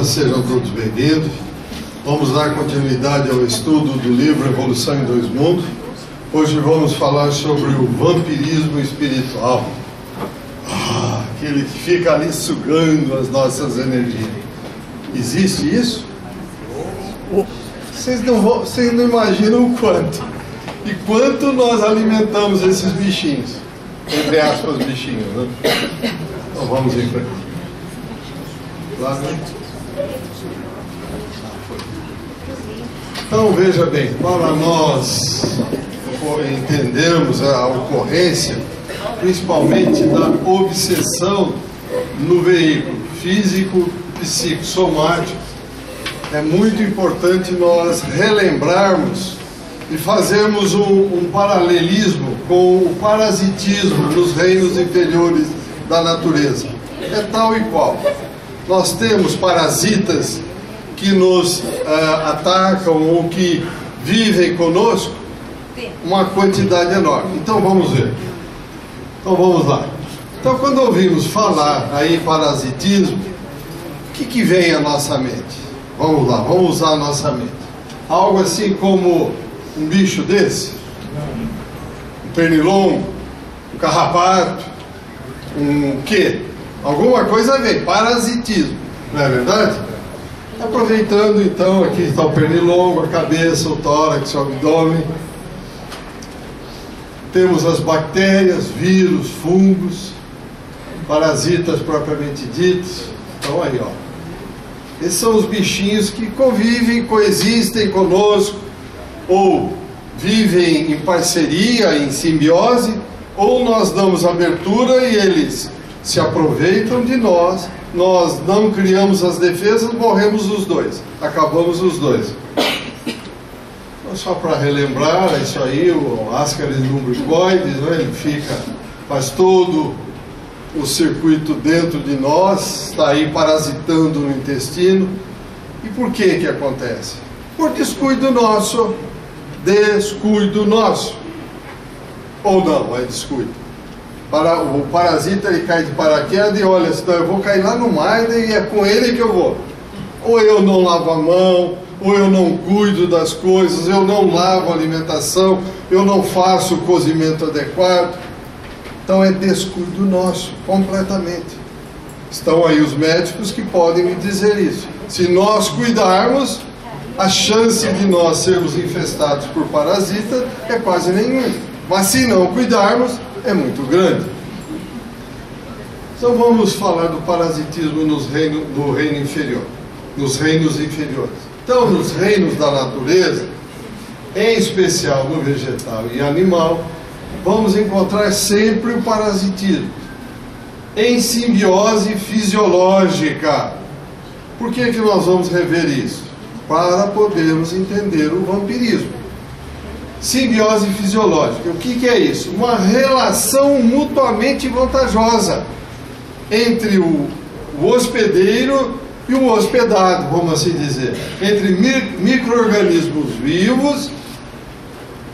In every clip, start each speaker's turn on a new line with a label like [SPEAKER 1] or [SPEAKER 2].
[SPEAKER 1] Sejam todos bem-vindos. Vamos dar continuidade ao estudo do livro Evolução em Dois Mundos. Hoje vamos falar sobre o vampirismo espiritual. Aquele que fica ali sugando as nossas energias. Existe isso? Vocês não imaginam o quanto. E quanto nós alimentamos esses bichinhos. Entre aspas, bichinhos, né? Então vamos em frente. Lá, né? Então veja bem, para nós entendermos a ocorrência, principalmente da obsessão no veículo físico, psicossomático, é muito importante nós relembrarmos e fazermos um paralelismo com o parasitismo nos reinos inferiores da natureza. É tal e qual. Nós temos parasitas que nos atacam ou que vivem conosco, uma quantidade enorme. Então vamos ver. Então vamos lá. Então quando ouvimos falar aí em parasitismo, o que vem à nossa mente? Vamos lá, vamos usar a nossa mente. Algo assim como um bicho desse, um pernilongo, um carrapato, um quê? Alguma coisa vem, parasitismo, não é verdade? Aproveitando então, aqui está o pernilongo, a cabeça, o tórax, o abdômen. Temos as bactérias, vírus, fungos, parasitas propriamente ditos. Então aí, ó. Esses são os bichinhos que convivem, coexistem conosco, ou vivem em parceria, em simbiose, ou nós damos abertura e eles se aproveitam de nós, nós não criamos as defesas, morremos os dois, acabamos os dois. Então, só para relembrar, isso aí, o Ascaris lumbricoides, né, ele faz todo o circuito dentro de nós, está aí parasitando no intestino. E por que acontece? Por descuido nosso, ou não, é descuido. O parasita ele cai de paraquedas e olha, então eu vou cair lá no mar e é com ele que eu vou. Ou eu não lavo a mão, ou eu não cuido das coisas, eu não lavo a alimentação, eu não faço o cozimento adequado. Então é descuido nosso, completamente. Estão aí os médicos que podem me dizer isso. Se nós cuidarmos, a chance de nós sermos infestados por parasita é quase nenhuma. Mas se não cuidarmos, é muito grande. Então vamos falar do parasitismo no reino inferior, nos reinos inferiores. Então, nos reinos da natureza, em especial no vegetal e animal, vamos encontrar sempre o parasitismo em simbiose fisiológica. Por que nós vamos rever isso? Para podermos entender o vampirismo. Simbiose fisiológica. O que é isso? Uma relação mutuamente vantajosa entre o hospedeiro e o hospedado, vamos assim dizer. Entre micro-organismos vivos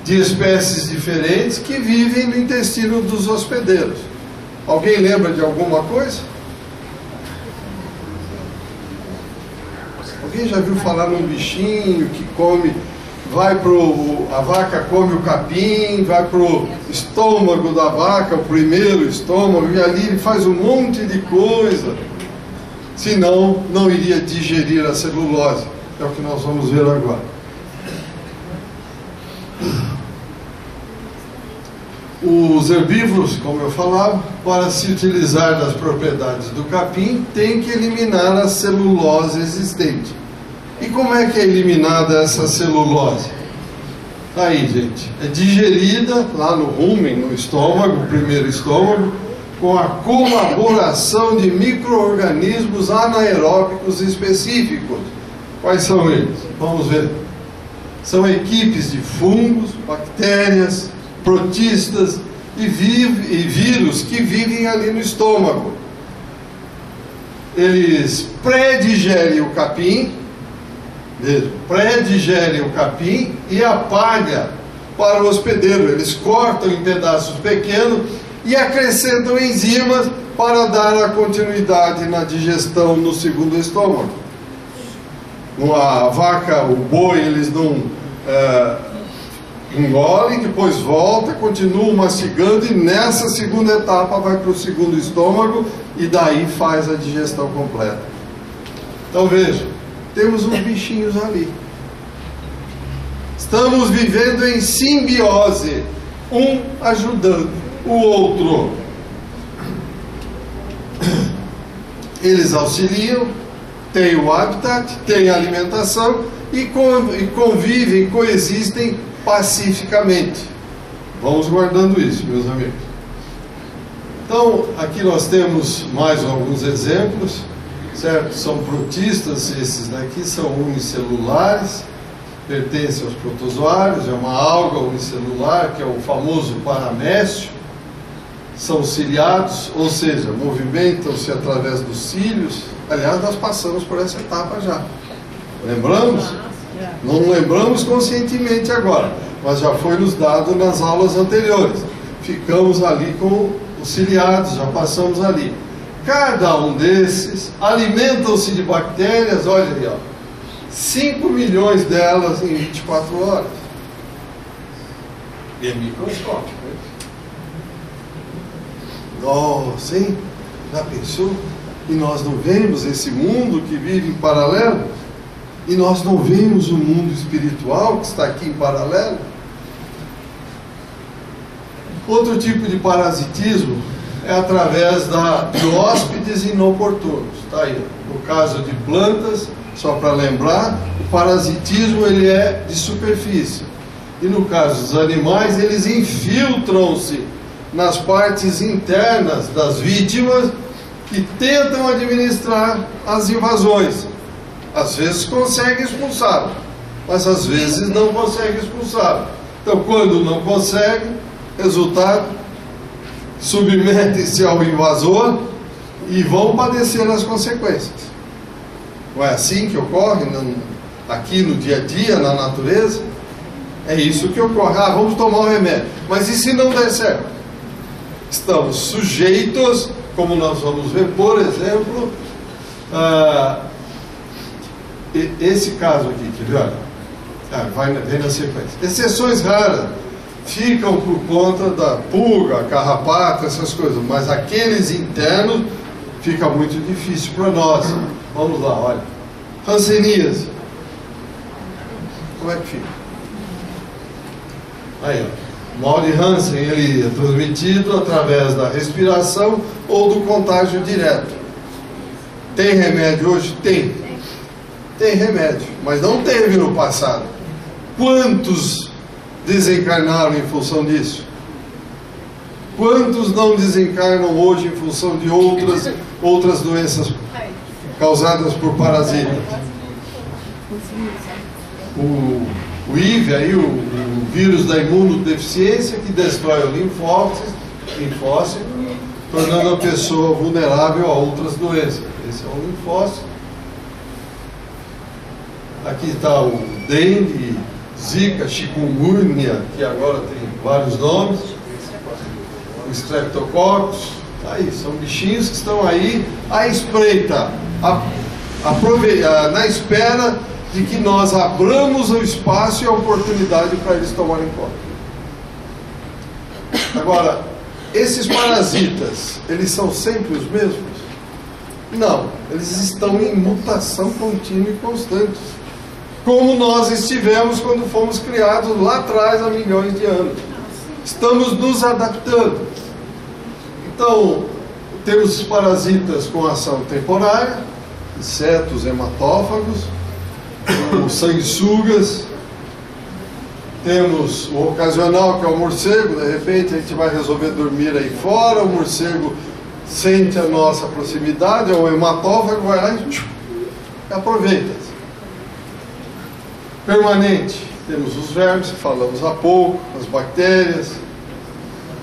[SPEAKER 1] de espécies diferentes que vivem no intestino dos hospedeiros. Alguém lembra de alguma coisa? Alguém já viu falar num bichinho que come... a vaca come o capim, vai para o estômago da vaca, o primeiro estômago, e ali ele faz um monte de coisa. Senão, não iria digerir a celulose. É o que nós vamos ver agora. Os herbívoros, como eu falava, para se utilizar das propriedades do capim, tem que eliminar a celulose existente. E como é que é eliminada essa celulose? Aí, gente, é digerida lá no rumen, no estômago, o primeiro estômago, com a colaboração de micro-organismos anaeróbicos específicos. Quais são eles? Vamos ver. São equipes de fungos, bactérias, protistas e vírus que vivem ali no estômago. Eles pré-digerem o capim, pré-digerem o capim e apalha para o hospedeiro. Eles cortam em pedaços pequenos e acrescentam enzimas para dar a continuidade na digestão no segundo estômago. A vaca, o boi, eles não engolem, depois volta, continuam mastigando e nessa segunda etapa vai para o segundo estômago e daí faz a digestão completa. Então veja, temos uns bichinhos ali. Estamos vivendo em simbiose, um ajudando o outro. Eles auxiliam, têm o habitat, têm a alimentação e convivem, coexistem pacificamente. Vamos guardando isso, meus amigos. Então, aqui nós temos mais alguns exemplos, certo? São protistas, esses daqui são unicelulares, pertencem aos protozoários, é uma alga unicelular, que é o famoso paramécio. São ciliados, ou seja, movimentam-se através dos cílios. Aliás, nós passamos por essa etapa já. Lembramos? Não lembramos conscientemente agora, mas já foi nos dado nas aulas anteriores. Ficamos ali com os ciliados, já passamos ali. Cada um desses alimentam-se de bactérias, olha aí, ó, 5 milhões delas em 24 horas. E é microscópico, hein? Nossa, hein? Já pensou? E nós não vemos esse mundo que vive em paralelo? E nós não vemos o mundo espiritual que está aqui em paralelo? Outro tipo de parasitismo é através de hóspedes inoportunos. Tá aí. No caso de plantas, só para lembrar, o parasitismo ele é de superfície. E no caso dos animais, eles infiltram-se nas partes internas das vítimas que tentam administrar as invasões. Às vezes conseguem expulsá-lo, mas às vezes não conseguem expulsá-lo. Então, quando não conseguem, resultado, submetem-se ao invasor e vão padecer as consequências. Não é assim que ocorre aqui no dia a dia, na natureza? É isso que ocorre. Ah, vamos tomar um remédio. Mas e se não der certo? Estamos sujeitos, como nós vamos ver, por exemplo, esse caso aqui, que vem na sequência. Exceções raras ficam por conta da pulga, carrapato, essas coisas, mas aqueles internos fica muito difícil para nós. Vamos lá, olha. Hanseníase. Como é que fica? Aí, ó. O mal de Hansen, ele é transmitido através da respiração ou do contágio direto. Tem remédio hoje? Tem. Tem remédio, mas não teve no passado. Quantos desencarnaram em função disso? Quantos não desencarnam hoje em função de outras doenças causadas por parasitas? O IV, aí, o vírus da imunodeficiência que destrói o linfócito, tornando a pessoa vulnerável a outras doenças. Esse é o linfócito. Aqui está o dengue, zika, chikungunya, que agora tem vários nomes, o streptococcus. Aí, são bichinhos que estão aí à espreita, na espera de que nós abramos o espaço e a oportunidade para eles tomarem conta. Agora, esses parasitas, eles são sempre os mesmos? Não, eles estão em mutação contínua e constante, como nós estivemos quando fomos criados lá atrás, há milhões de anos. Estamos nos adaptando. Então, temos parasitas com ação temporária, insetos hematófagos, os sanguessugas. Temos o ocasional, que é o morcego. De repente a gente vai resolver dormir aí fora, o morcego sente a nossa proximidade, é o hematófago, vai lá e aproveita. Permanente, temos os vermes, que falamos há pouco, as bactérias.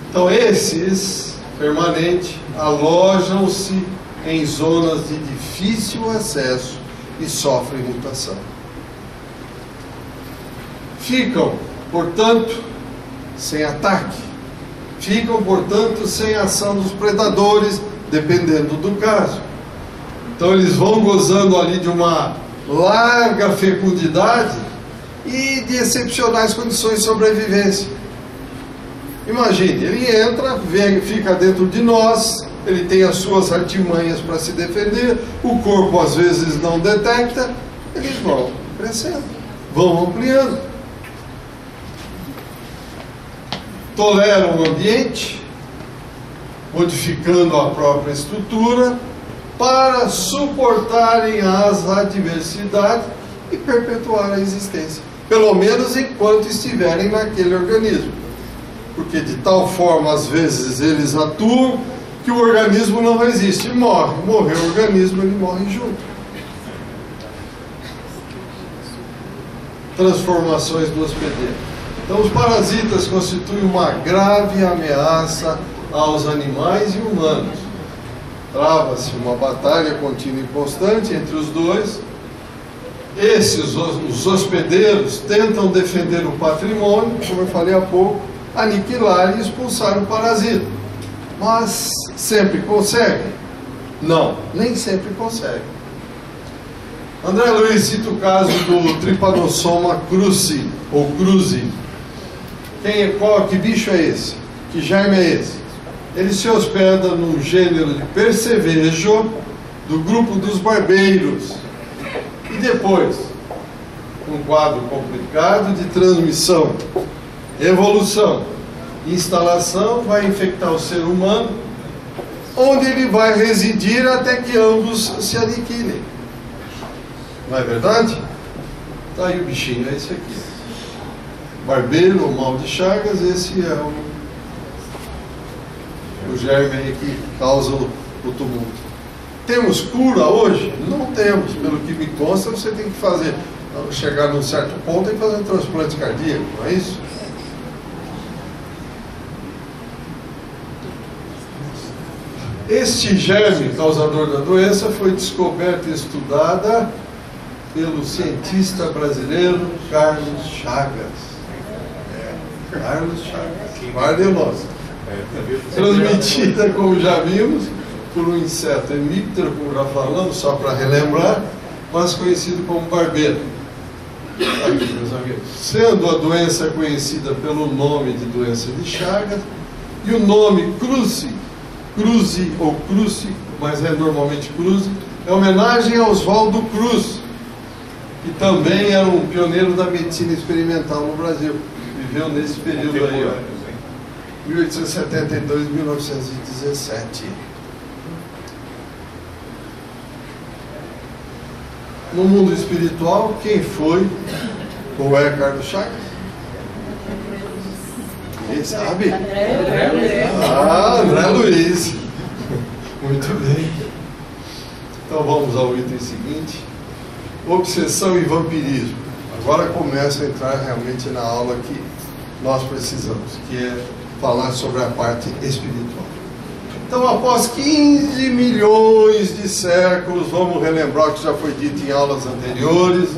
[SPEAKER 1] Então esses, permanente, alojam-se em zonas de difícil acesso e sofrem mutação. Ficam, portanto, sem ataque. Ficam, portanto, sem ação dos predadores, dependendo do caso. Então eles vão gozando ali de uma larga fecundidade e de excepcionais condições de sobrevivência. Imagine, ele entra, fica dentro de nós, ele tem as suas artimanhas para se defender, o corpo às vezes não detecta, eles vão crescendo, vão ampliando. Toleram o ambiente, modificando a própria estrutura, para suportarem as adversidades e perpetuar a existência, pelo menos enquanto estiverem naquele organismo. Porque de tal forma, às vezes, eles atuam que o organismo não resiste e morre. Morreu o organismo, ele morre junto. Transformações do hospedeiro. Então, os parasitas constituem uma grave ameaça aos animais e humanos. Trava-se uma batalha contínua e constante entre os dois. Os hospedeiros, tentam defender o patrimônio, como eu falei há pouco, aniquilar e expulsar o parasita. Mas sempre conseguem? Não, nem sempre conseguem. André Luiz cita o caso do Trypanosoma cruzi, ou cruzi. Que bicho é esse? Que germe é esse? Ele se hospeda no gênero de percevejo do grupo dos barbeiros. E depois, um quadro complicado de transmissão, evolução, instalação, vai infectar o ser humano, onde ele vai residir até que ambos se aniquilem. Não é verdade? Está aí o bichinho, é esse aqui. Barbeiro, ou mal de Chagas, esse é o germe aí que causa o tumulto. Temos cura hoje? Não temos. Pelo que me consta, você tem que fazer, chegar num certo ponto, tem que fazer um transplante cardíaco, não é isso? Este germe causador da doença foi descoberto e estudada pelo cientista brasileiro Carlos Chagas. Carlos Chagas. Guardem o nosso. Transmitida, como já vimos, por um inseto hemíptero, como já falamos, só para relembrar, mas conhecido como barbeiro. Aqui, meus amigos. Sendo a doença conhecida pelo nome de doença de Chagas, e o nome Cruzi ou Cruzi, mas é normalmente Cruzi, é homenagem a Oswaldo Cruz, que também era um pioneiro da medicina experimental no Brasil. Viveu nesse período aí, ó. 1872, 1917. No mundo espiritual, quem foi ou é Carlos Chagas? Quem sabe? André Luiz. Muito bem. Então vamos ao item seguinte. Obsessão e vampirismo. Agora começa a entrar realmente na aula que nós precisamos, que é falar sobre a parte espiritual. Então, após 15 milhões de séculos, vamos relembrar o que já foi dito em aulas anteriores,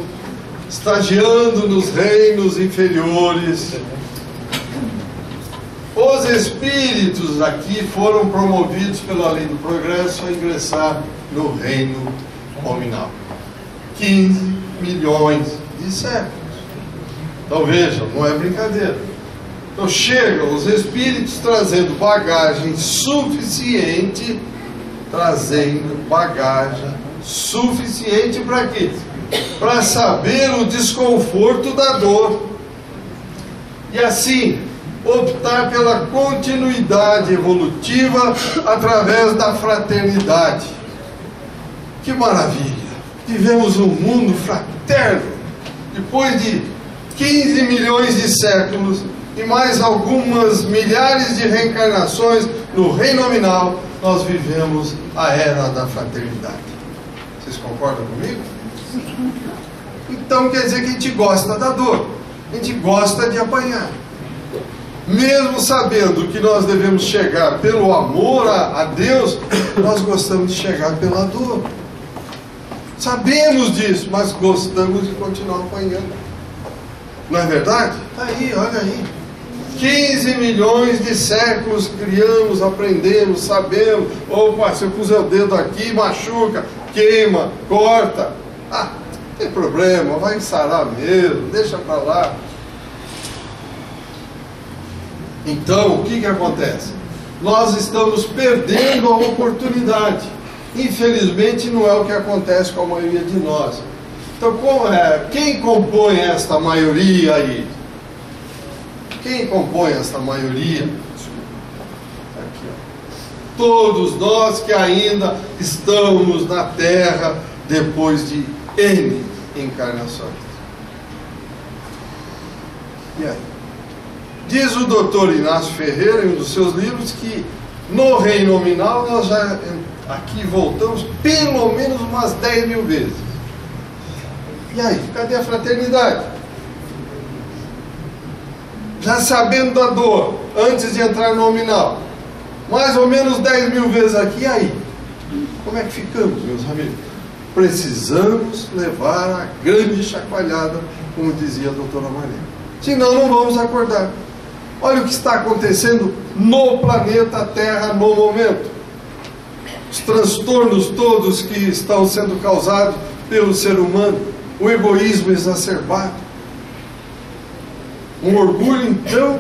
[SPEAKER 1] estagiando nos reinos inferiores, os espíritos aqui foram promovidos pela lei do progresso a ingressar no reino nominal. 15 milhões de séculos. Então vejam, não é brincadeira. Então chegam os espíritos trazendo bagagem suficiente, para quê? Para saber o desconforto da dor. E assim, optar pela continuidade evolutiva através da fraternidade. Que maravilha! Vivemos um mundo fraterno. Depois de 15 milhões de séculos e mais algumas milhares de reencarnações no reino nominal, nós vivemos a era da fraternidade. Vocês concordam comigo? Então quer dizer que a gente gosta da dor, a gente gosta de apanhar. Mesmo sabendo que nós devemos chegar pelo amor a Deus, nós gostamos de chegar pela dor. Sabemos disso, mas gostamos de continuar apanhando. Não é verdade? Está aí, olha aí. 15 milhões de séculos criamos, aprendemos, sabemos. Opa, se eu puser o dedo aqui, machuca, queima, corta. Não tem problema, vai sarar mesmo, deixa para lá. Então, o que acontece? Nós estamos perdendo a oportunidade. Infelizmente, não é o que acontece com a maioria de nós. Então, quem compõe esta maioria aí? Quem compõe esta maioria? Aqui, ó. Todos nós que ainda estamos na Terra depois de N encarnações. E aí? Diz o doutor Inácio Ferreira, em um dos seus livros, que no reino nominal nós já aqui voltamos pelo menos umas 10 mil vezes. E aí, cadê a fraternidade? Já sabendo da dor, antes de entrar no nominal, mais ou menos 10 mil vezes aqui, e aí? Como é que ficamos, meus amigos? Precisamos levar a grande chacoalhada, como dizia a doutora Maria. Senão não vamos acordar. Olha o que está acontecendo no planeta Terra no momento. Os transtornos todos que estão sendo causados pelo ser humano, o egoísmo exacerbado, um orgulho então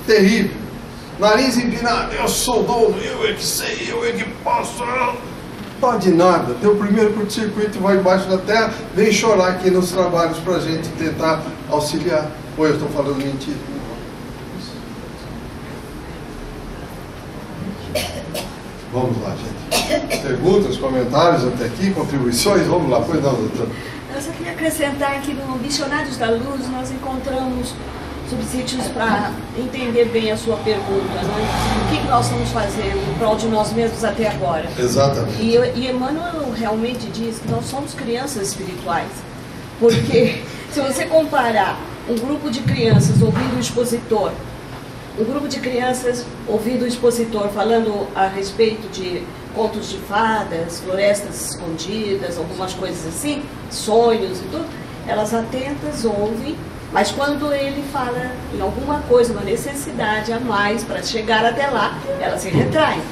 [SPEAKER 1] terrível, nariz empinado, eu sou dono, eu é que sei, eu é que posso, não pode nada. Teu primeiro curto-circuito vai embaixo da terra, vem chorar aqui nos trabalhos para a gente tentar auxiliar. Ou eu estou falando mentira? Vamos lá, gente. Perguntas, comentários até aqui, contribuições? Vamos lá, pois não, doutor.
[SPEAKER 2] Eu só queria acrescentar que no Missionários da Luz nós encontramos subsídios para entender bem a sua pergunta, né? O que nós estamos fazendo em prol de nós mesmos até agora?
[SPEAKER 1] Exatamente.
[SPEAKER 2] E Emmanuel realmente diz que nós somos crianças espirituais, porque se você comparar um grupo de crianças ouvindo o expositor, um grupo de crianças ouvindo o expositor falando a respeito de contos de fadas, florestas escondidas, algumas coisas assim, sonhos e tudo, elas atentas ouvem, mas quando ele fala em alguma coisa, uma necessidade a mais para chegar até lá, elas se retraem.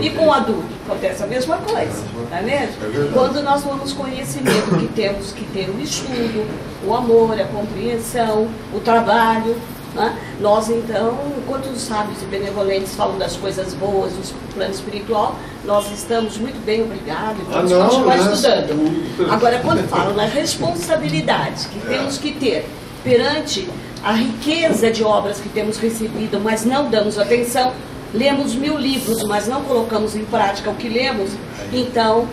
[SPEAKER 2] E com o adulto acontece a mesma coisa, não é mesmo? Quando nós tomamos conhecimento que temos que ter o estudo, o amor, a compreensão, o trabalho, né? Nós então, enquanto os sábios e benevolentes falam das coisas boas, do plano espiritual, nós estamos muito bem, obrigado, e vamos continuar estudando. Agora, quando falam na responsabilidade que temos que ter perante a riqueza de obras que temos recebido, mas não damos atenção, lemos 1000 livros, mas não colocamos em prática o que lemos, então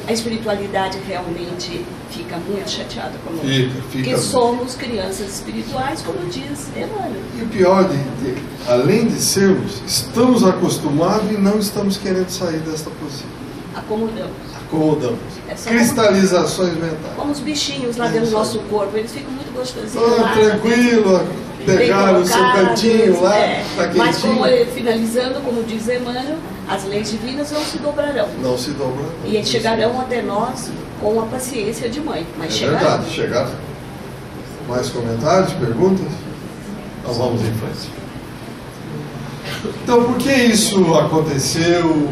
[SPEAKER 2] a espiritualidade realmente fica muito chateada conosco. Porque somos crianças espirituais, como diz Emmanuel.
[SPEAKER 1] E o pior, além de sermos, estamos acostumados e não estamos querendo sair desta posição. Acomodamos. Cristalizações mentais.
[SPEAKER 2] Como os bichinhos lá dentro do nosso corpo, eles ficam muito gostosinhos lá.
[SPEAKER 1] Tranquilo, pegaram o seu cantinho lá, tá quentinho.
[SPEAKER 2] Mas finalizando, como diz Emmanuel, as leis divinas não se dobrarão.
[SPEAKER 1] Não se dobrarão.
[SPEAKER 2] E chegarão até nós com a paciência de mãe. Mas
[SPEAKER 1] verdade, chegaram. Mais comentários, perguntas? Nós vamos em frente. Então, por que isso aconteceu,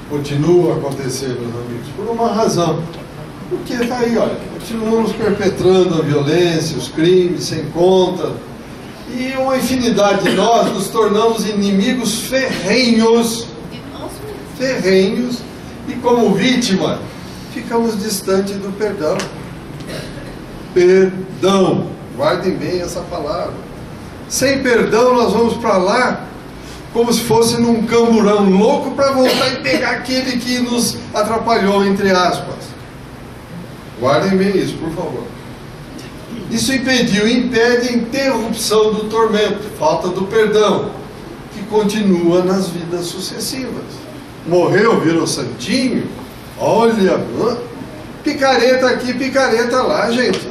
[SPEAKER 1] continua a acontecer, meus amigos? Por uma razão. Porque está aí, olha, continuamos perpetrando a violência, os crimes sem conta, e uma infinidade de nós nos tornamos inimigos ferrenhos, e como vítima, ficamos distante do perdão. Perdão, guardem bem essa palavra. Sem perdão nós vamos para lá como se fosse num camburão louco para voltar e pegar aquele que nos atrapalhou, entre aspas. Guardem bem isso, por favor. Isso impede a interrupção do tormento, falta do perdão, que continua nas vidas sucessivas. Morreu, virou santinho, olha, picareta aqui, picareta lá, gente.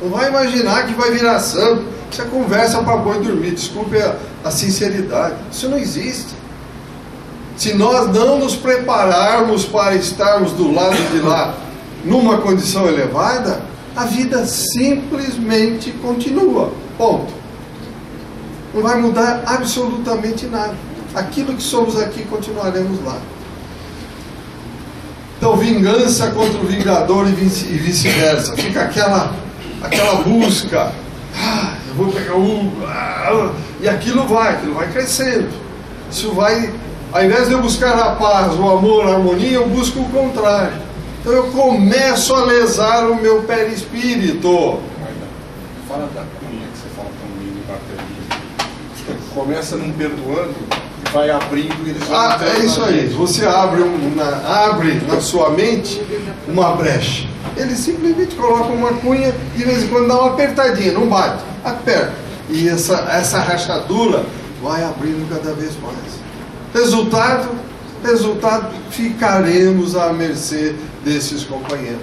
[SPEAKER 1] Não vai imaginar que vai virar santo. Isso é conversa para boi dormir, desculpe a sinceridade. Isso não existe. Se nós não nos prepararmos para estarmos do lado de lá, numa condição elevada, a vida simplesmente continua. Ponto. Não vai mudar absolutamente nada. Aquilo que somos aqui, continuaremos lá. Então, vingança contra o vingador e vice-versa. Fica aquela busca. Eu vou pegar e aquilo vai crescendo. Isso vai, ao invés de eu buscar a paz, o amor, a harmonia, eu busco o contrário. Então eu começo a lesar o meu perispírito.
[SPEAKER 3] Fala da cunha que você fala tão lindo, bateria. Começa não perdoando e vai abrindo e eles vão
[SPEAKER 1] É isso aí. Você abre na sua mente uma brecha. Ele simplesmente coloca uma cunha e de vez em quando dá uma apertadinha, não bate, aperta. E essa rachadura vai abrindo cada vez mais. Resultado, ficaremos à mercê desses companheiros.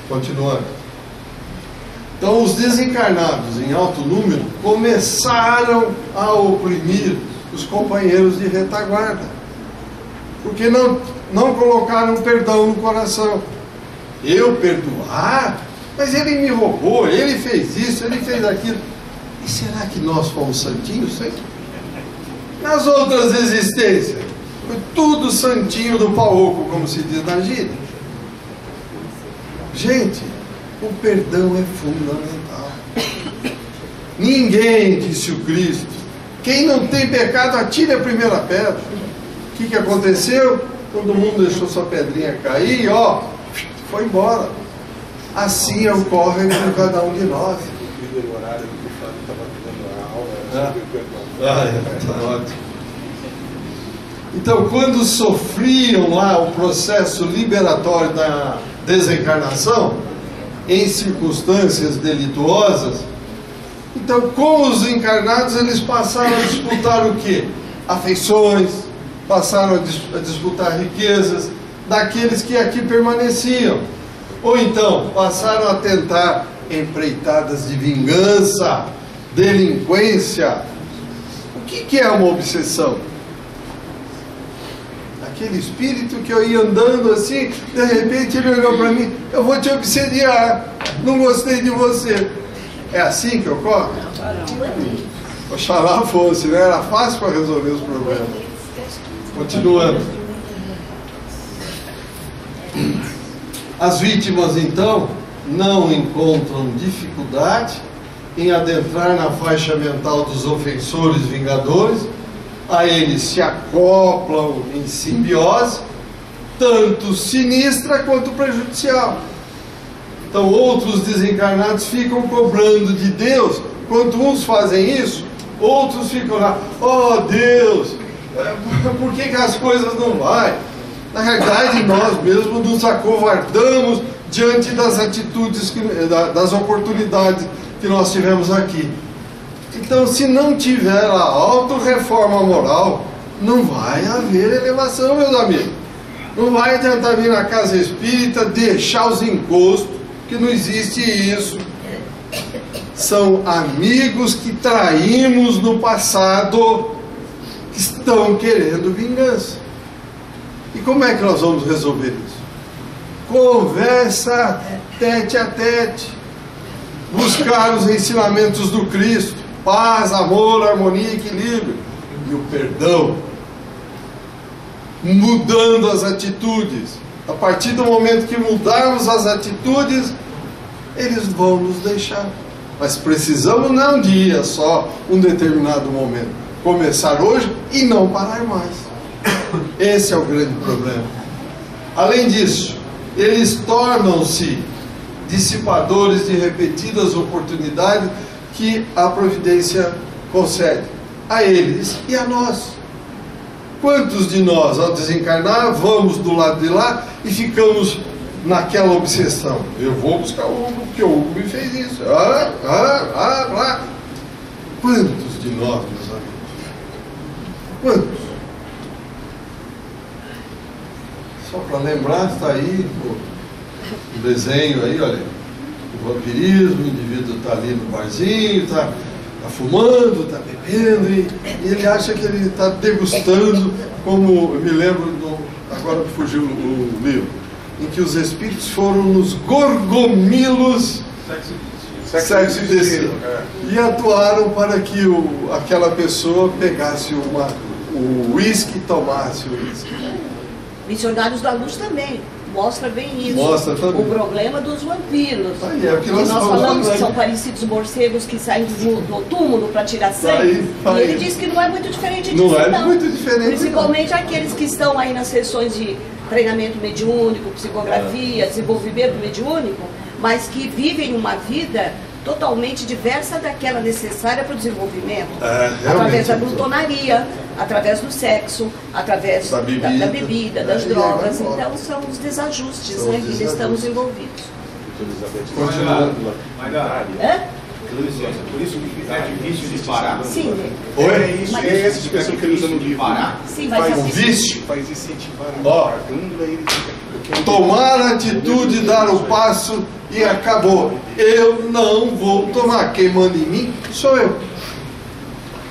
[SPEAKER 1] Continuando. Então, os desencarnados em alto número começaram a oprimir os companheiros de retaguarda, porque não colocaram perdão no coração. Eu perdoar? Mas ele me roubou, ele fez isso, ele fez aquilo. E será que nós fomos santinhos sempre? Nas outras existências, foi tudo santinho do pau-oco, como se diz na gíria. Gente, o perdão é fundamental. Ninguém, disse o Cristo, quem não tem pecado, atire a primeira pedra. O que aconteceu? Todo mundo deixou sua pedrinha cair e foi embora. Assim ocorre com cada um de nós.
[SPEAKER 3] O horário que o Flávio estava dando a aula era sobre o perdão.
[SPEAKER 1] Ótimo. Então, quando sofriam lá o processo liberatório da desencarnação, em circunstâncias delituosas, então com os encarnados eles passaram a disputar o quê? Afeições, passaram a disputar riquezas daqueles que aqui permaneciam, ou então passaram a tentar empreitadas de vingança, delinquência. O que é uma obsessão? Aquele espírito que eu ia andando assim, de repente ele olhou para mim: eu vou te obsediar, não gostei de você. É assim que ocorre? Oxalá fosse, né? Era fácil para resolver os problemas. Continuando. As vítimas, então, não encontram dificuldade em adentrar na faixa mental dos ofensores vingadores. A eles se acoplam em simbiose, tanto sinistra quanto prejudicial. Então outros desencarnados ficam cobrando de Deus. Quando uns fazem isso, outros ficam lá: oh Deus, por que as coisas não vão? Na realidade, nós mesmos nos acovardamos diante das atitudes, das oportunidades que nós tivemos aqui. Então, se não tiver a autorreforma moral, não vai haver elevação, meus amigos. Não vai adiantar vir na casa espírita, deixar os encostos, que não existe isso. São amigos que traímos no passado, que estão querendo vingança. E como é que nós vamos resolver isso? Conversa tete a tete. Buscar os ensinamentos do Cristo. Paz, amor, harmonia, equilíbrio. E o perdão. Mudando as atitudes. A partir do momento que mudarmos as atitudes, eles vão nos deixar. Mas precisamos não um dia só, um determinado momento. Começar hoje e não parar mais. Esse é o grande problema. Além disso, eles tornam-se dissipadores de repetidas oportunidades que a providência concede a eles e a nós. Quantos de nós, ao desencarnar, vamos do lado de lá e ficamos naquela obsessão? Eu vou buscar o Hugo, porque o Hugo me fez isso. Quantos de nós, meus amigos? Quantos? Só para lembrar, está aí o desenho aí, olha, o vampirismo, o indivíduo está ali no barzinho, está fumando, está bebendo, e ele acha que ele está degustando, como eu me lembro, agora fugiu o livro, em que os espíritos foram nos gorgomilos sexo e destino, e atuaram para que aquela pessoa pegasse o uísque e tomasse o uísque.
[SPEAKER 2] Missionários da Luz também mostra bem isso.
[SPEAKER 1] Mostra também.
[SPEAKER 2] O problema dos vampiros.
[SPEAKER 1] Aí, é o que nós
[SPEAKER 2] falamos que
[SPEAKER 1] falando.
[SPEAKER 2] são parecidos morcegos que saem do túmulo para tirar sangue.
[SPEAKER 1] Aí.
[SPEAKER 2] E ele diz que não é muito diferente disso.
[SPEAKER 1] Não é muito diferente.
[SPEAKER 2] Principalmente aqueles que estão aí nas sessões de treinamento mediúnico, psicografia, desenvolvimento mediúnico, mas que vivem uma vida totalmente diversa daquela necessária para o desenvolvimento. Através da glutonaria, através do sexo, através da bebida, das drogas. Então são os desajustes que estamos envolvidos.
[SPEAKER 1] Continuando.
[SPEAKER 4] Por isso que é difícil de parar.
[SPEAKER 2] Sim.
[SPEAKER 1] Oi?
[SPEAKER 3] É essa expressão que ele usa no livro.
[SPEAKER 4] Parar.
[SPEAKER 2] Sim,
[SPEAKER 1] Faz
[SPEAKER 2] mas
[SPEAKER 1] um vício.
[SPEAKER 3] Faz incentivar
[SPEAKER 1] Ó.
[SPEAKER 3] a glândula e ele fica...
[SPEAKER 1] Tomar a atitude, dar o passo e acabou. Eu não vou tomar. Quem manda em mim sou eu.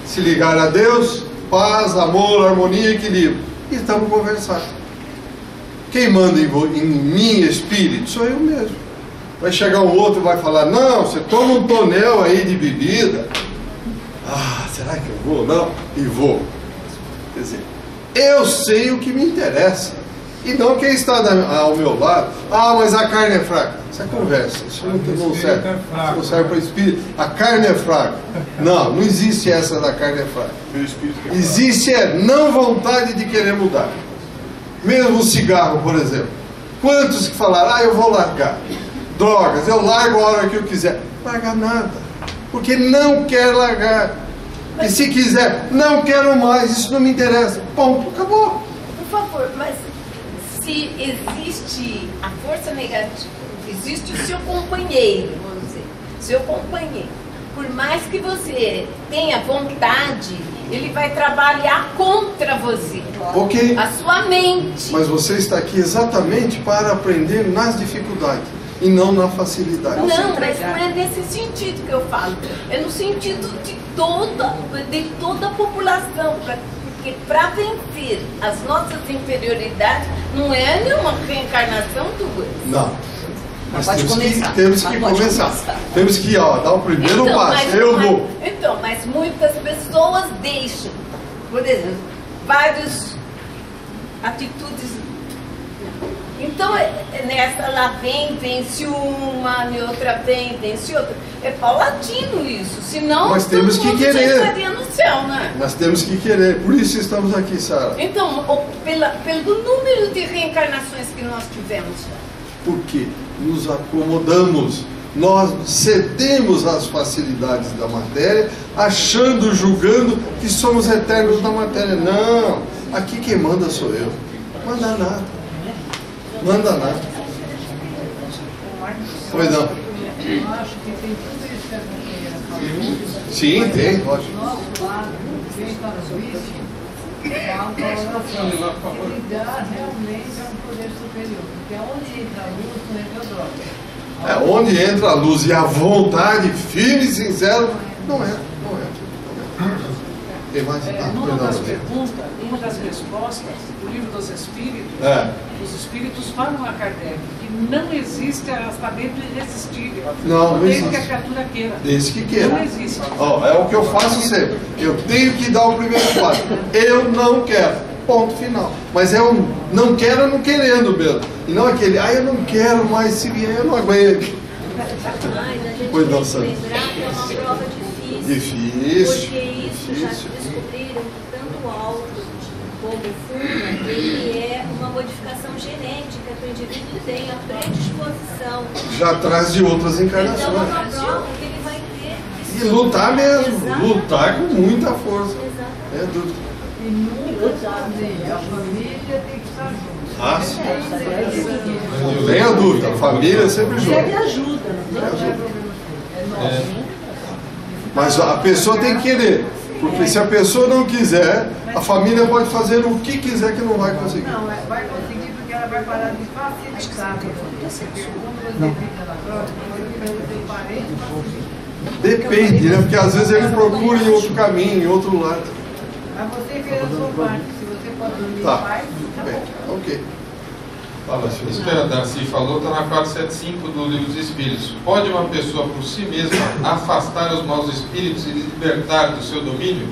[SPEAKER 1] Se ligar a Deus, paz, amor, harmonia e equilíbrio. E estamos conversando. Quem manda em mim, espírito, sou eu mesmo. Vai chegar um outro e vai falar, não, você toma um tonel aí de bebida. Ah, será que eu vou? Não, e vou. Quer dizer, eu sei o que me interessa. E não quem está ao meu lado. Ah, mas a carne é fraca. Isso é conversa. Isso não serve. Isso não serve para o espírito. A carne é fraca. Não, não existe essa da carne é fraca. Existe não vontade de querer mudar. Mesmo o cigarro, por exemplo. Quantos que falaram, eu vou largar drogas, eu largo a hora que eu quiser. Larga nada. Porque não quer largar. E se quiser, não quero mais, isso não me interessa. Ponto, acabou.
[SPEAKER 5] Por favor, mas se existe a força negativa, existe o seu companheiro, vamos dizer, seu companheiro, por mais que você tenha vontade, ele vai trabalhar contra você.
[SPEAKER 1] Ok.
[SPEAKER 5] A sua mente.
[SPEAKER 1] Mas você está aqui exatamente para aprender nas dificuldades e não na facilidade.
[SPEAKER 5] Não, mas não é nesse sentido que eu falo. É no sentido de toda a população. Porque para vencer as nossas inferioridades, não é nenhuma reencarnação duas.
[SPEAKER 1] Não. Mas
[SPEAKER 2] pode
[SPEAKER 1] temos que começar. Temos que dar o primeiro passo. Vou.
[SPEAKER 5] Então, mas muitas pessoas deixam. Por exemplo, várias atitudes. Então, nessa lá vence uma, e outra vence outra. É paulatino isso, senão
[SPEAKER 1] nós temos que querer.
[SPEAKER 5] Já estaria no céu, né?
[SPEAKER 1] Nós temos que querer, por isso estamos aqui, Sara.
[SPEAKER 5] Então, pelo número de reencarnações que nós tivemos.
[SPEAKER 1] Porque nos acomodamos, nós cedemos às facilidades da matéria, achando, julgando que somos eternos na matéria. Não, aqui quem manda sou eu. Manda nada. Manda nada. Pois não.
[SPEAKER 6] Eu acho que tem tudo isso que a companheira falou.
[SPEAKER 1] Sim, tem, lógico.
[SPEAKER 6] Do nosso lado, quem está no vício, se ligar realmente a um poder superior. Porque onde entra a luz, não entra droga.
[SPEAKER 1] É onde entra a luz e a vontade firme e sincera, não é. Tem mais?
[SPEAKER 7] Numa das perguntas, uma das respostas do Livro dos Espíritos, os Espíritos falam a Kardec que não existe afastamento irresistível.
[SPEAKER 1] Não
[SPEAKER 7] desde
[SPEAKER 1] existe.
[SPEAKER 7] que a criatura queira.
[SPEAKER 1] Desde que queira.
[SPEAKER 7] Não existe.
[SPEAKER 1] É o que eu faço sempre. Eu tenho que dar o primeiro passo. Eu não quero. Ponto final. Mas é um não quero não querendo mesmo. E não aquele, eu não quero mais, se vier eu não aguento.
[SPEAKER 8] Mas a gente
[SPEAKER 1] Pois
[SPEAKER 8] tem
[SPEAKER 1] não,
[SPEAKER 8] que
[SPEAKER 1] Sandra.
[SPEAKER 8] lembrar que é uma prova difícil.
[SPEAKER 1] Difícil.
[SPEAKER 8] Porque isso já descobriram que tanto o álcool como o fumo, ele é uma modificação genética que o indivíduo tem a predisposição.
[SPEAKER 1] Já atrás de outras
[SPEAKER 8] Então é
[SPEAKER 1] encarnações.
[SPEAKER 8] uma prova que ele vai ter que
[SPEAKER 1] E lutar mesmo.
[SPEAKER 8] Exatamente.
[SPEAKER 1] Lutar com muita força.
[SPEAKER 8] Exatamente.
[SPEAKER 1] É dúvida.
[SPEAKER 6] E nunca sozinho. A família tem que estar junto.
[SPEAKER 1] Ah, sim. Não tenha dúvida. A família é sempre junto.
[SPEAKER 2] Ele ajuda.
[SPEAKER 6] É nosso.
[SPEAKER 1] Mas a pessoa tem que querer. Porque se a pessoa não quiser, a família pode fazer o que quiser que não vai conseguir.
[SPEAKER 6] Não, vai conseguir porque ela vai parar de facilitar. Porque quando você fica na droga, pelo seu parente, facilita.
[SPEAKER 1] Depende, né? Porque às vezes ele procura em outro caminho, em outro lado.
[SPEAKER 6] Mas você fez a sua parte. Se você pode dormir
[SPEAKER 1] Tá.
[SPEAKER 6] em paz, tá
[SPEAKER 1] Bem,
[SPEAKER 6] bom.
[SPEAKER 1] ok.
[SPEAKER 9] Fala, senhor. Isso que a Darcy falou está na 475 do Livro dos Espíritos. Pode uma pessoa por si mesma afastar os maus espíritos e libertar do seu domínio?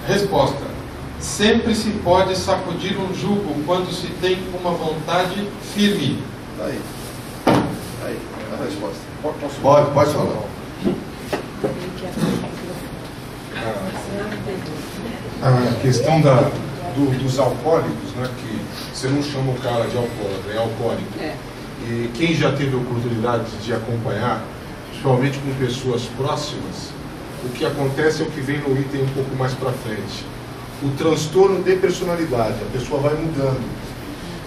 [SPEAKER 9] Resposta: sempre se pode sacudir um jugo quando se tem uma vontade firme.
[SPEAKER 1] Aí a resposta. Pode falar.
[SPEAKER 3] A questão dos alcoólicos, né, que você não chama o cara de alcoólatra, é alcoólico. E quem já teve a oportunidade de acompanhar, principalmente com pessoas próximas, o que acontece é o que vem no item um pouco mais para frente. O transtorno de personalidade, a pessoa vai mudando.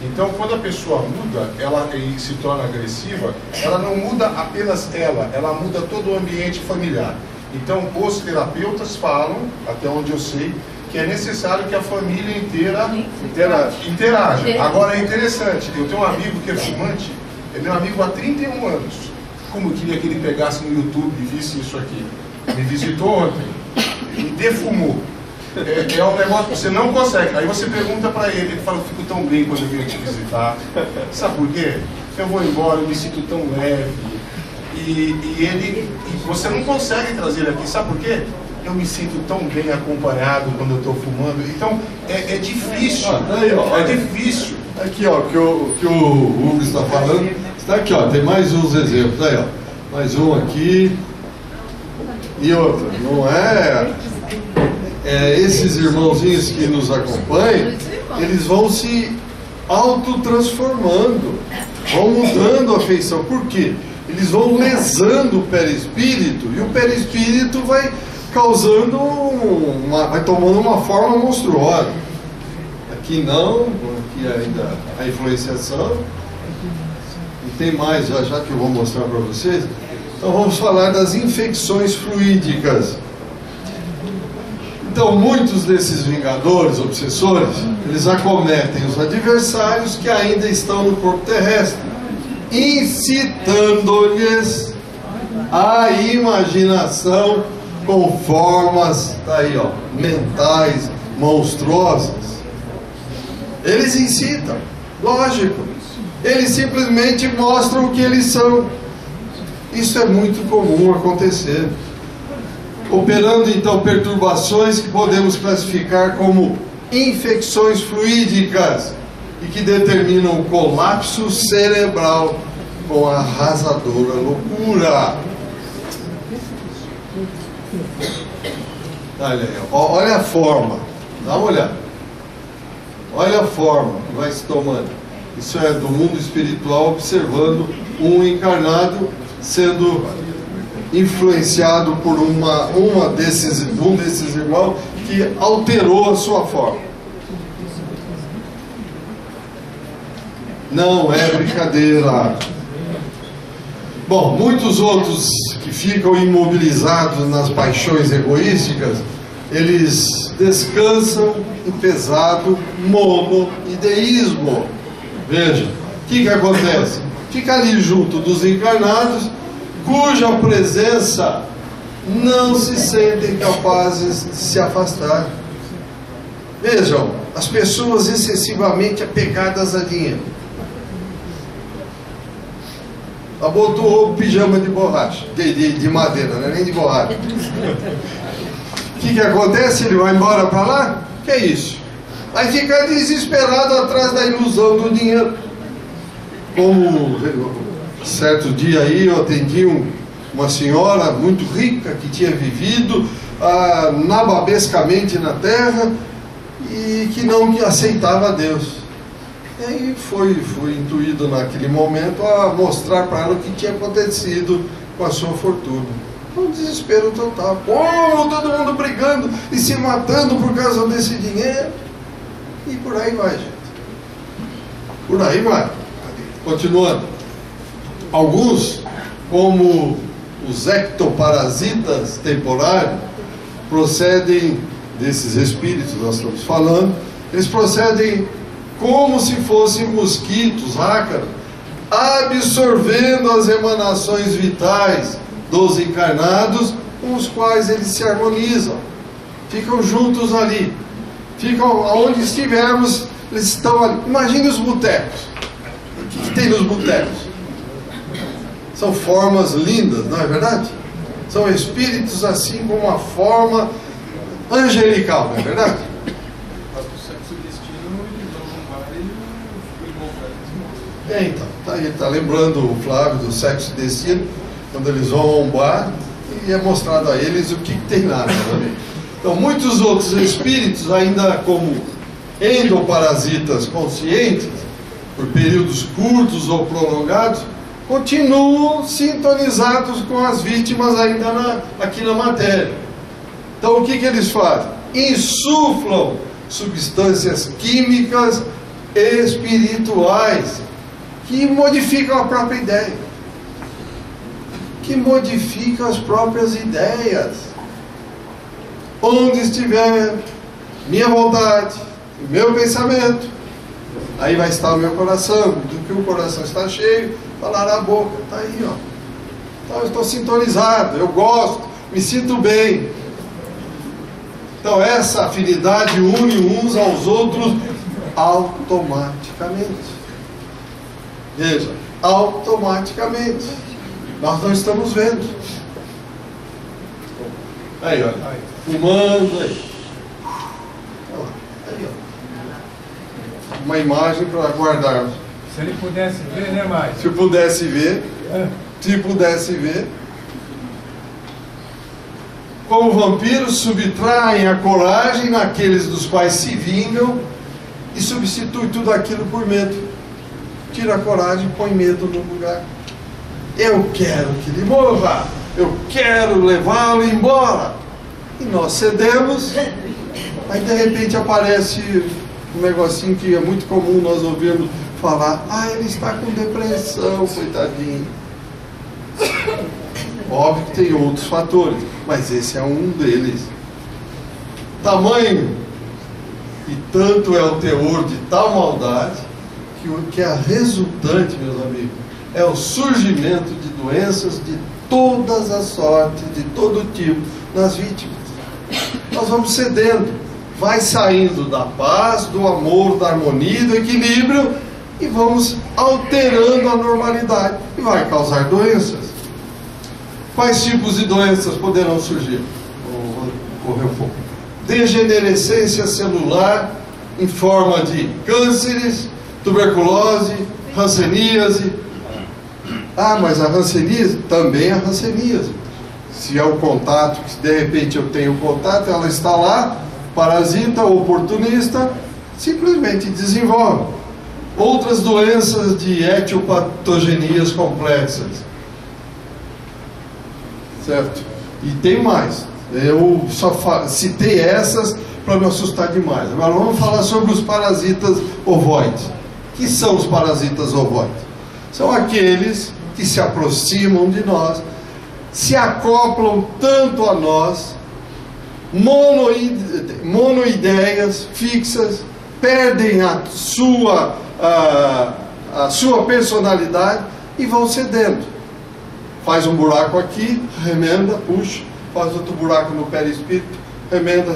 [SPEAKER 3] Então, quando a pessoa muda e se torna agressiva, ela não muda apenas ela muda todo o ambiente familiar. Então, os terapeutas falam, até onde eu sei, que é necessário que a família inteira interaja. Agora, é interessante, eu tenho um amigo que é fumante, é meu amigo há 31 anos. Como eu queria que ele pegasse no YouTube e visse isso aqui. Me visitou ontem, me defumou. É um negócio que você não consegue. Aí você pergunta para ele fala, eu fico tão bem quando eu venho te visitar. Sabe por quê? Eu vou embora, eu me sinto tão leve. E você não consegue trazer ele aqui, sabe por quê? Eu me sinto tão bem acompanhado quando eu estou fumando. Então, é difícil. É difícil.
[SPEAKER 1] Aqui, ó, que o Hugo está falando. Está aqui, ó, tem mais uns exemplos. Aí, ó. Mais um aqui. E outro. Não é esses irmãozinhos que nos acompanham, eles vão se autotransformando, vão mudando a feição. Por quê? Eles vão lesando o perispírito, e o perispírito vai causando vai tomando uma forma monstruosa. Aqui não, aqui ainda a influenciação. E tem mais, já que eu vou mostrar para vocês. Então vamos falar das infecções fluídicas. Então muitos desses vingadores, obsessores, eles acometem os adversários que ainda estão no corpo terrestre, incitando-lhes a imaginação com formas, tá aí, ó, mentais, monstruosas. Eles incitam, lógico. Eles simplesmente mostram o que eles são. Isso é muito comum acontecer. Operando então perturbações que podemos classificar como infecções fluídicas e que determinam o colapso cerebral com a arrasadora loucura. Olha a forma, dá uma olhada. Olha a forma que vai se tomando. Isso é do mundo espiritual, observando um encarnado sendo influenciado por um desses irmãos que alterou a sua forma. Não é brincadeira. Bom, muitos outros que ficam imobilizados nas paixões egoísticas, eles descansam em pesado monoideísmo. Veja, o que acontece? Fica ali junto dos encarnados, cuja presença não se sentem capazes de se afastar. Vejam, as pessoas excessivamente apegadas a dinheiro. Ela botou o pijama de borracha, de madeira, não é nem de borracha. O que acontece? Ele vai embora para lá? Que é isso? Vai ficar desesperado atrás da ilusão do dinheiro. Como certo dia aí eu atendi uma senhora muito rica que tinha vivido nababescamente na terra e que não aceitava Deus. E aí foi intuído naquele momento a mostrar para ela o que tinha acontecido com a sua fortuna. Um desespero total. Como todo mundo brigando e se matando por causa desse dinheiro. E por aí vai, gente. Por aí vai. Continuando. Alguns, como os ectoparasitas temporários, procedem desses espíritos, nós estamos falando, eles procedem como se fossem mosquitos, ácaros, absorvendo as emanações vitais dos encarnados, com os quais eles se harmonizam. Ficam juntos ali. Ficam aonde estivermos, eles estão ali. Imagine os botecos. O que tem nos botecos? São formas lindas, não é verdade? São espíritos assim com uma forma angelical, não é verdade? Então, ele está lembrando o Flávio do sexo e destino, quando eles vão a um bar e é mostrado a eles o que tem lá. Né? Então, muitos outros espíritos, ainda como endoparasitas conscientes, por períodos curtos ou prolongados, continuam sintonizados com as vítimas ainda aqui na matéria. Então, o que eles fazem? Insuflam substâncias químicas espirituais que modificam a própria ideia, que modificam as próprias ideias. Onde estiver minha vontade, meu pensamento, aí vai estar o meu coração. Do que o coração está cheio, falará a boca. Está aí, ó. Então eu estou sintonizado, eu gosto, me sinto bem. Então essa afinidade une uns aos outros automaticamente. Veja, automaticamente. Nós não estamos vendo. Aí, olha. Fumando aí. Aí, ó. Uma imagem para guardar.
[SPEAKER 10] Se ele pudesse ver, né, mais?
[SPEAKER 1] Se pudesse ver. Se pudesse ver. Como vampiros, subtraem a coragem naqueles dos quais se vingam e substitui tudo aquilo por medo. Tira a coragem e põe medo no lugar. Eu quero que ele morra. Eu quero levá-lo embora. E nós cedemos. Aí de repente aparece um negocinho que é muito comum nós ouvirmos falar. Ah, ele está com depressão, coitadinho. Óbvio que tem outros fatores, mas esse é um deles. Tamanho e tanto é o teor de tal maldade que a resultante, meus amigos, é o surgimento de doenças de todas as sortes, de todo tipo, nas vítimas. Nós vamos cedendo, vai saindo da paz, do amor, da harmonia, do equilíbrio, e vamos alterando a normalidade, e vai causar doenças. Quais tipos de doenças poderão surgir? Correu um pouco. Degenerescência celular em forma de cânceres, tuberculose, hanseníase. Ah, mas a hanseníase também é a hanseníase. Se é o contato, que de repente eu tenho contato, ela está lá, parasita, oportunista, simplesmente desenvolve. Outras doenças de etiopatogenias complexas. Certo? E tem mais. Eu só citei essas para não assustar demais. Agora vamos falar sobre os parasitas ovoides. O que são os parasitas ovoides? São aqueles que se aproximam de nós, se acoplam tanto a nós, monoideias fixas, perdem a sua personalidade e vão cedendo. Faz um buraco aqui, remenda, puxa, faz outro buraco no perispírito, remenda,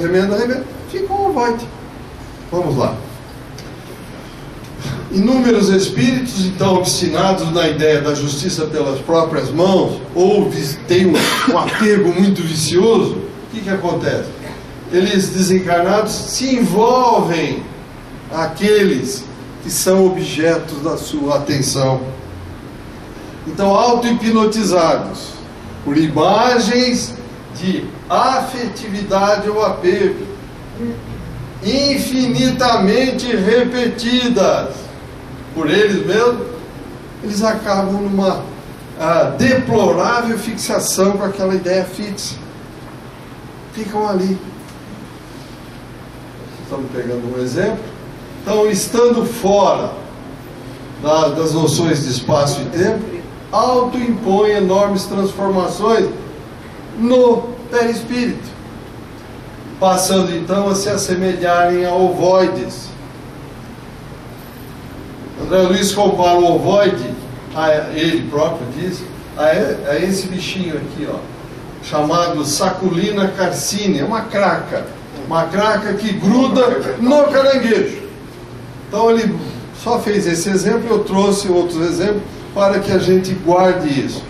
[SPEAKER 1] fica um ovoide. Vamos lá. Inúmeros espíritos, então, obstinados na ideia da justiça pelas próprias mãos, ou têm um apego muito vicioso, o que acontece? Eles, desencarnados, se envolvem aqueles que são objetos da sua atenção. Então, auto-hipnotizados por imagens de afetividade ou apego, infinitamente repetidas por eles mesmos, eles acabam numa deplorável fixação com aquela ideia fixa. Ficam ali. Estamos pegando um exemplo. Então, estando fora das noções de espaço e tempo, autoimpõe enormes transformações no perispírito, passando então a se assemelharem a ovoides. André Luiz compara o ovoide, ele próprio diz, a esse bichinho aqui, ó, chamado Saculina carcine, é uma craca que gruda no caranguejo. Então ele só fez esse exemplo, eu trouxe outros exemplos para que a gente guarde isso.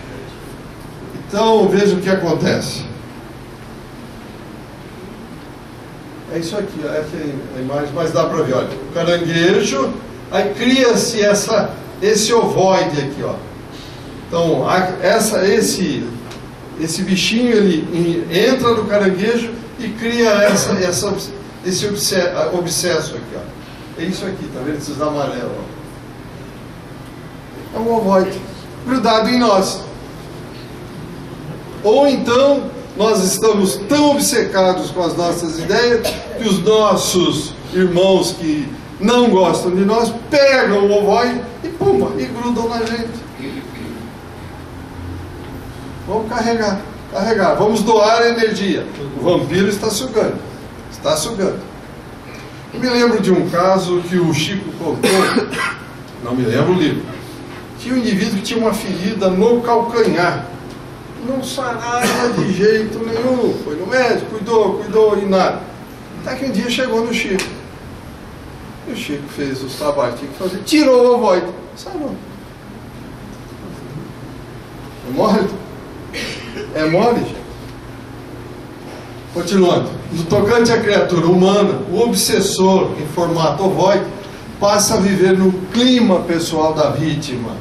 [SPEAKER 1] Então veja o que acontece. É isso aqui, ó, essa é a imagem, mas dá para ver, olha, o caranguejo Aí cria-se esse ovoide aqui, ó. Então, esse bichinho, ele entra no caranguejo e cria esse obsesso aqui, ó. É isso aqui, tá vendo? Esses amarelos, ó. É um ovoide grudado em nós. Ou então, nós estamos tão obcecados com as nossas ideias que os nossos irmãos que não gostam de nós pegam o ovoide e pumba, e grudam na gente. Vamos carregar. Vamos doar energia. O vampiro está sugando. Eu me lembro de um caso que o Chico contou, não me lembro o livro. Tinha um indivíduo que tinha uma ferida no calcanhar. Não sarava de jeito nenhum. Foi no médico, cuidou e nada. Até que um dia chegou no Chico. E o Chico fez os trabalhos que tinha que fazer. Tirou o ovoide. Sarou. É mole? É mole, gente. Continuando. No tocante à criatura humana, o obsessor em formato ovoide passa a viver no clima pessoal da vítima.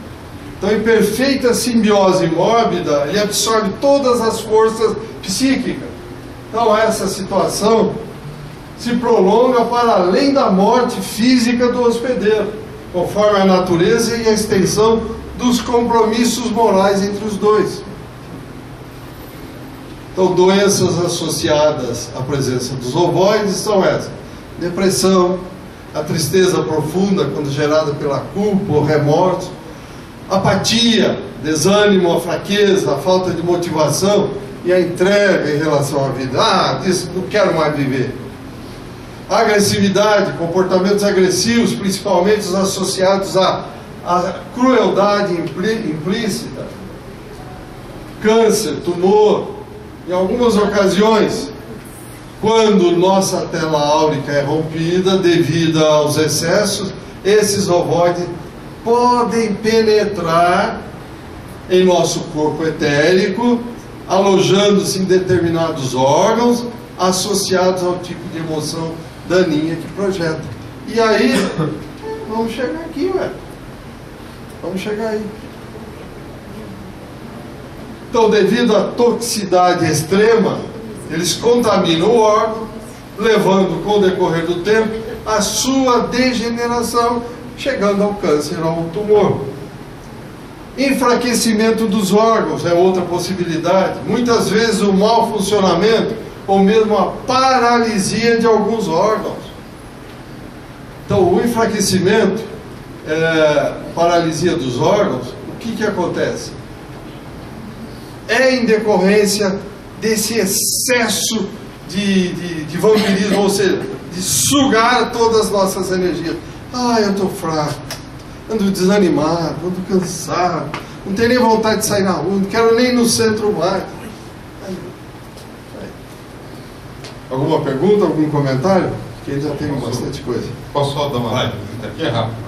[SPEAKER 1] Então, em perfeita simbiose mórbida, ele absorve todas as forças psíquicas. Então, essa situação se prolonga para além da morte física do hospedeiro, conforme a natureza e a extensão dos compromissos morais entre os dois. Então, doenças associadas à presença dos ovoides são essas: depressão, a tristeza profunda quando gerada pela culpa ou remorso, apatia, desânimo, a fraqueza, a falta de motivação e a entrega em relação à vida. Não quero mais viver. Agressividade, comportamentos agressivos, principalmente os associados à crueldade implícita, câncer, tumor. Em algumas ocasiões, quando nossa tela áurica é rompida devido aos excessos, esses ovoides podem penetrar em nosso corpo etérico, alojando-se em determinados órgãos associados ao tipo de emoção daninha que projeta. E aí, vamos chegar aqui, vamos chegar aí. Então, devido à toxicidade extrema, eles contaminam o órgão, levando com o decorrer do tempo a sua degeneração, chegando ao câncer ou ao tumor. Enfraquecimento dos órgãos é outra possibilidade. Muitas vezes o mau funcionamento ou mesmo a paralisia de alguns órgãos. Então, o enfraquecimento, paralisia dos órgãos, o que acontece? É em decorrência desse excesso de vampirismo, ou seja, de sugar todas as nossas energias. Eu estou fraco, ando desanimado, ando cansado, não tenho nem vontade de sair na rua, não quero nem ir no centro mais. Alguma pergunta, algum comentário? Porque já tem bastante coisa.
[SPEAKER 9] Posso só dar uma pergunta aqui? É rápido.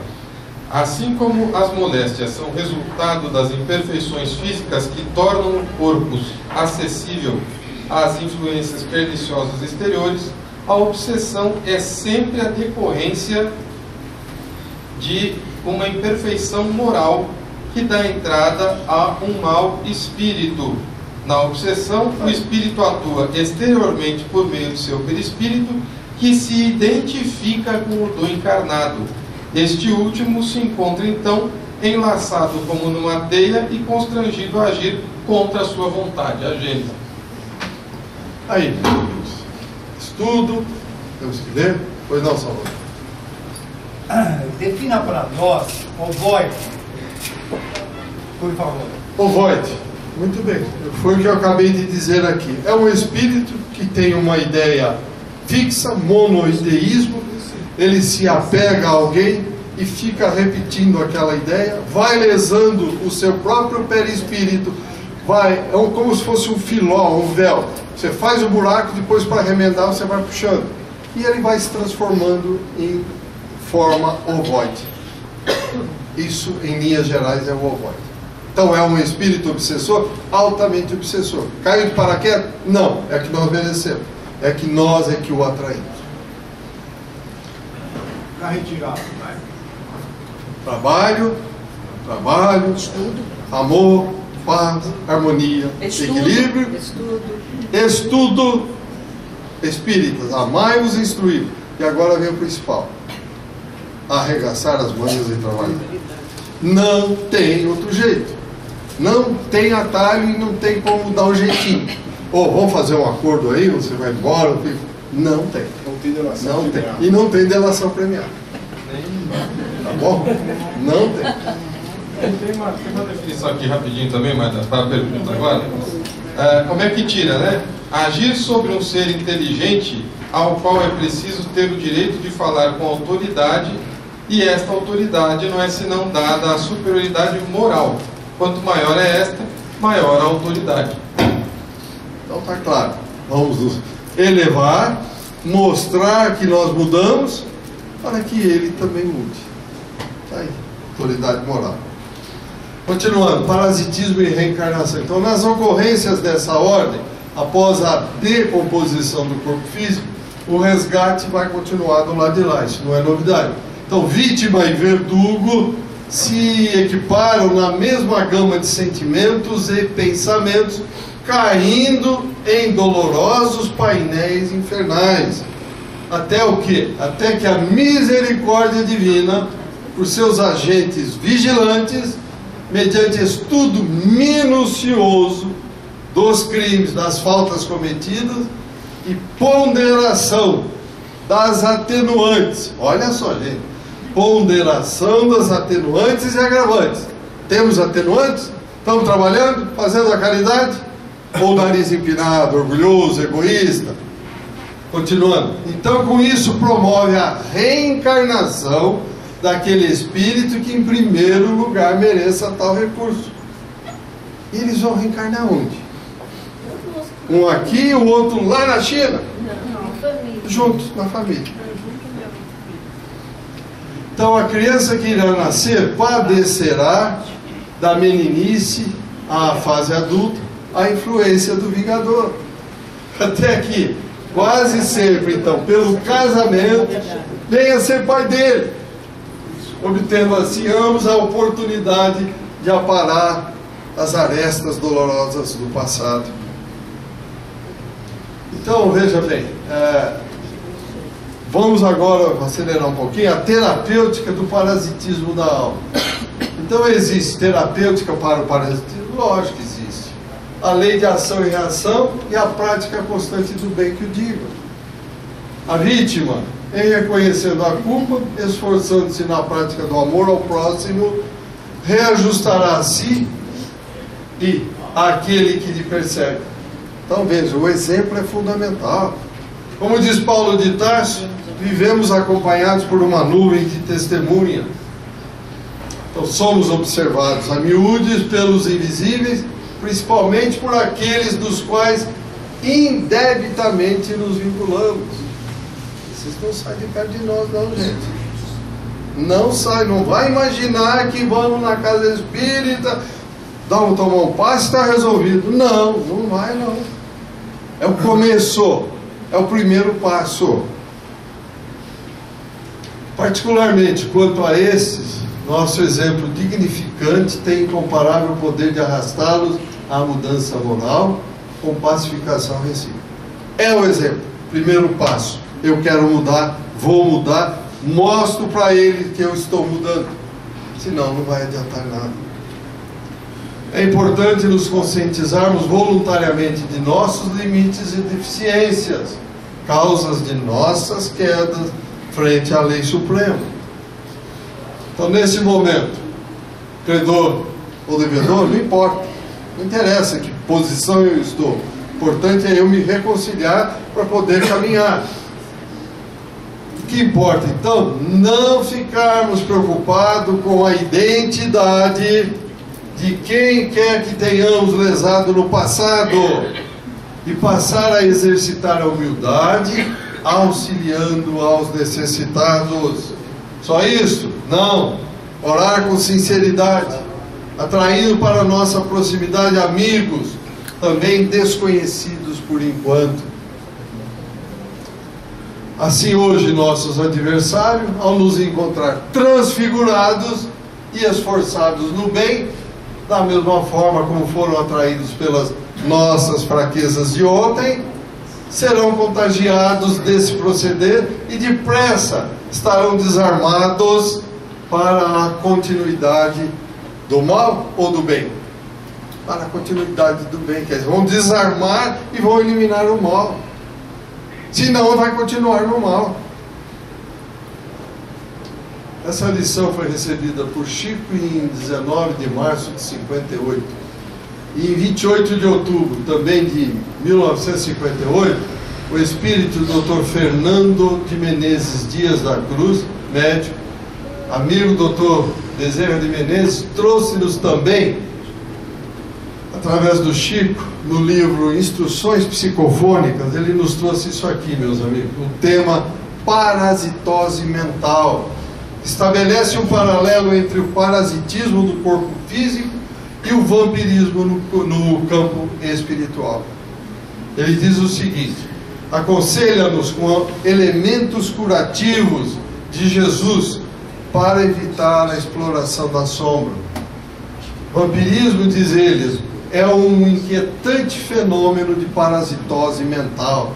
[SPEAKER 9] Assim como as moléstias são resultado das imperfeições físicas que tornam o corpo acessível às influências perniciosas exteriores, a obsessão é sempre a decorrência de uma imperfeição moral que dá entrada a um mau espírito. Na obsessão, o espírito atua exteriormente por meio do seu perispírito, que se identifica com o do encarnado. Este último se encontra então enlaçado como numa teia e constrangido a agir contra a sua vontade, a gênese.
[SPEAKER 1] Aí, estudo, temos que ler. Pois não, Salvador?
[SPEAKER 11] Defina para nós ovoide, por favor.
[SPEAKER 1] Ovoide, muito bem, foi o que eu acabei de dizer aqui. É um espírito que tem uma ideia fixa, monoideísmo. Ele se apega a alguém e fica repetindo aquela ideia, vai lesando o seu próprio perispírito, é como se fosse um filó, um véu. Você faz o buraco, depois para remendar você vai puxando. E ele vai se transformando em forma ovoide. Isso, em linhas gerais, é o ovoide. Então é um espírito obsessor, altamente obsessor. Caiu de paraquedas? Não, é que nós merecemos. É que nós é que o atraímos.
[SPEAKER 11] Para retirar, vai.
[SPEAKER 1] Trabalho, amor, paz, harmonia, equilíbrio, estudo, espíritas, amai-vos e instruí. E agora vem o principal: arregaçar as mangas e trabalhar. Não tem outro jeito. Não tem atalho e não tem como dar um jeitinho. Ou vamos fazer um acordo aí, você vai embora. Não tem.
[SPEAKER 3] Não tem delação
[SPEAKER 1] Não tem.
[SPEAKER 3] premiada.
[SPEAKER 1] E não tem delação premiada. Tá bom? Não tem.
[SPEAKER 9] Tem uma definição aqui rapidinho também, mas para a pergunta agora. Como é que tira, né? Agir sobre um ser inteligente ao qual é preciso ter o direito de falar com autoridade, e esta autoridade não é senão dada a superioridade moral. Quanto maior é esta, maior a autoridade.
[SPEAKER 1] Então tá claro. Vamos nos elevar, mostrar que nós mudamos, para que ele também mude. Tá aí, autoridade moral. Continuando, parasitismo e reencarnação. Então, nas ocorrências dessa ordem, após a decomposição do corpo físico, o resgate vai continuar do lado de lá. Isso não é novidade. Então, vítima e verdugo se equiparam na mesma gama de sentimentos e pensamentos, caindo em dolorosos painéis infernais. Até o quê? Até que a misericórdia divina, por seus agentes vigilantes, mediante estudo minucioso dos crimes, das faltas cometidas e ponderação das atenuantes. Olha só, gente. Ponderação das atenuantes e agravantes. Temos atenuantes? Estamos trabalhando? Fazendo a caridade? Ou nariz empinado, orgulhoso, egoísta? Continuando. Então, com isso, promove a reencarnação daquele espírito que, em primeiro lugar, mereça tal recurso. E eles vão reencarnar onde? Um aqui e o outro lá na China? Juntos, na família. Então, a criança que irá nascer padecerá da meninice à fase adulta a influência do vingador. Até aqui, quase sempre, então, pelo casamento, venha a ser pai dele, obtendo assim ambos a oportunidade de aparar as arestas dolorosas do passado. Então, veja bem, vamos agora acelerar um pouquinho a terapêutica do parasitismo da alma. Então, existe terapêutica para o parasitismo? Lógico que existe. A lei de ação e reação e a prática constante do bem que o diga. A vítima, em reconhecendo a culpa, esforçando-se na prática do amor ao próximo, reajustará a si e àquele que lhe persegue. Então veja, o exemplo é fundamental. Como diz Paulo de Tarso, vivemos acompanhados por uma nuvem de testemunha. Então somos observados a miúdes pelos invisíveis, principalmente por aqueles dos quais indebitamente nos vinculamos. Vocês não saem de perto de nós não, gente. Não sai, não vai imaginar que vamos na casa espírita, tomar um passe e está resolvido. Não, não vai não. É o começo, é o primeiro passo. Particularmente quanto a esses, nosso exemplo dignificante tem incomparável poder de arrastá-los à mudança moral com pacificação recíproca. É o exemplo, primeiro passo. Eu quero mudar, vou mudar, mostro para ele que eu estou mudando. Senão não vai adiantar nada. É importante nos conscientizarmos voluntariamente de nossos limites e deficiências, causas de nossas quedas frente à lei suprema. Então, nesse momento, credor ou devedor, não importa, não interessa em que posição eu estou. O importante é eu me reconciliar para poder caminhar. O que importa, então, não ficarmos preocupados com a identidade de quem quer que tenhamos lesado no passado e passar a exercitar a humildade, auxiliando aos necessitados. Só isso? Não. Orar com sinceridade, atraindo para a nossa proximidade amigos, também desconhecidos por enquanto. Assim hoje nossos adversários, ao nos encontrar transfigurados, e esforçados no bem, da mesma forma como foram atraídos pelas nossas fraquezas de ontem, serão contagiados desse proceder e depressa estarão desarmados para a continuidade do mal ou do bem? Para a continuidade do bem, quer dizer, vão desarmar e vão eliminar o mal, senão vai continuar no mal. Essa lição foi recebida por Chico em 19 de março de 58. E em 28 de outubro, também de 1958, o espírito Dr. Fernando de Menezes Dias da Cruz, médico, amigo Dr. Bezerra de Menezes, trouxe-nos também, através do Chico, no livro Instruções Psicofônicas, ele nos trouxe isso aqui, meus amigos, o tema parasitose mental. Estabelece um paralelo entre o parasitismo do corpo físico e o vampirismo no campo espiritual. Ele diz o seguinte: aconselha-nos com elementos curativos de Jesus para evitar a exploração da sombra. Vampirismo, diz ele, é um inquietante fenômeno de parasitose mental.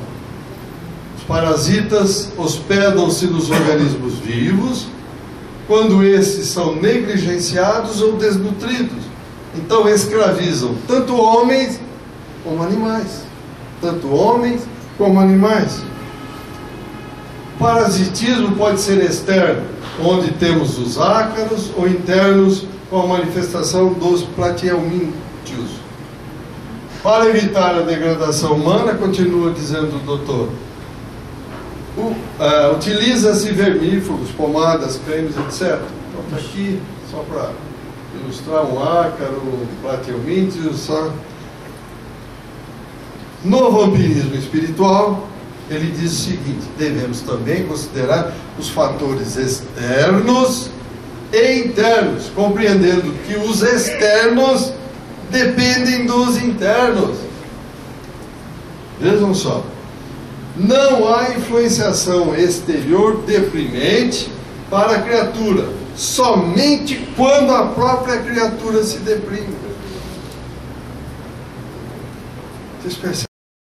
[SPEAKER 1] Os parasitas hospedam-se nos organismos vivos quando esses são negligenciados ou desnutridos. Então escravizam tanto homens como animais. Tanto homens como animais. O parasitismo pode ser externo, onde temos os ácaros, ou internos, com a manifestação dos platihelmíntios. Para evitar a degradação humana, continua dizendo o doutor, utiliza-se vermífugos, pomadas, cremes, etc. Então está aqui, só para ilustrar um ácaro, um platihelmíntios, só. No vampirismo espiritual, ele diz o seguinte: devemos também considerar os fatores externos e internos, compreendendo que os externos dependem dos internos. Vejam só, não há influenciação exterior deprimente para a criatura, somente quando a própria criatura se deprime. Vocês percebem?